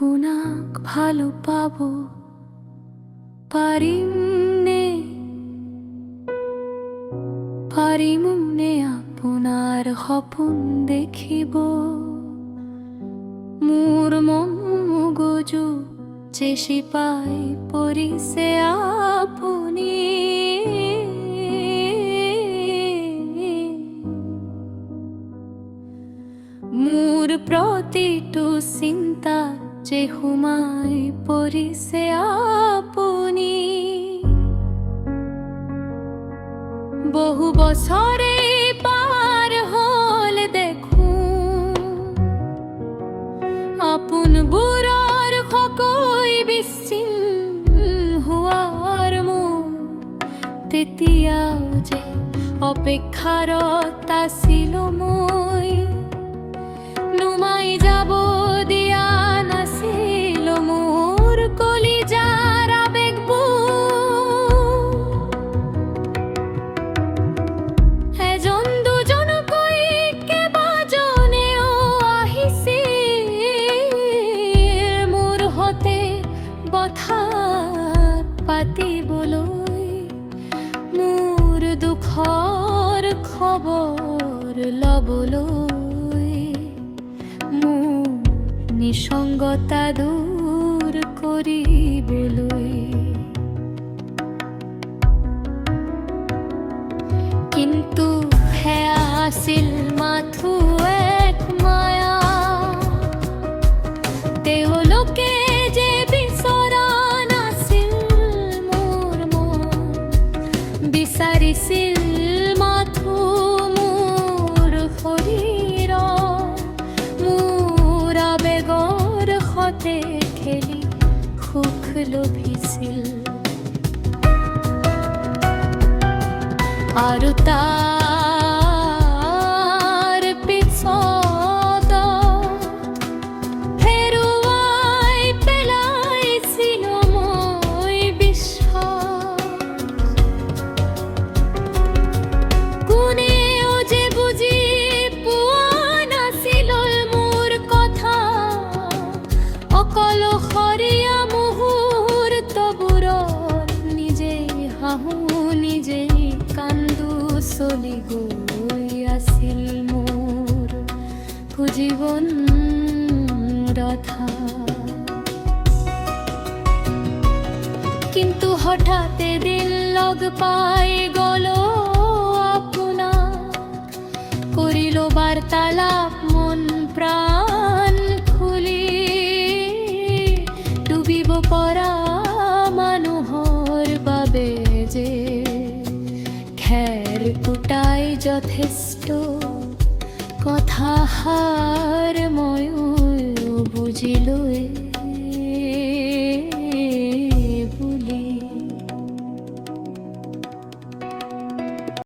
আপোনাক ভালো পাব পাৰিমনে পাৰিমনে আপোনাৰ সপোন দেখিব মোৰ মগজু চেঁচি পাই পৰিছে আপুনি মোৰ প্ৰতিটো চিন্তা যে সোমাই পৰিছে আপুনি বহু বছৰে পাৰ হ'ল দেখোন আপোনবোৰৰ সকৈ বিচ্ছিন্ন হোৱাৰ মোৰ তেতিয়াও যে অপেক্ষাৰত আছিলো মই নুমাই যাব দিয়া নাছিলো মোৰ কলিজাৰ আবেগবোৰ এজন দুজনকৈ কেইবাজনেও আহিছিল মোৰ হতে কথা পাতিবলৈ মোৰ দুখৰ খবৰ ল'বলৈ নিসংগতা দূৰ কৰিবলৈ কিন্তু সেয়া আছিল মাথো এক মায়া তেওঁলোকে যে বিচৰা নাছিল মোৰ মন বিচাৰিছিল মাথো মোৰ শৰীৰ খেলি সুখ লভিছিল আৰু তাৰ পিছত হেৰুৱাই পেলাইছিলো মই বিশ্বাস কোনেও যে বুজি পোৱা নাছিল মোৰ কথা অকলশৰীয়া মুহূৰ্তবোৰত নিজেই হাঁহো নিজেই কান্দো চলি গৈ আছিল মোৰ জীৱন ৰথা কিন্তু হঠাৎ এদিন লগ পাই গলো আপোনাক কৰিলো বাৰ্তালাপ মন প্ৰাণ পৰা মানুহৰ বাবে যে খেৰ কুটাই যথেষ্ট কথাষাৰ ময়ো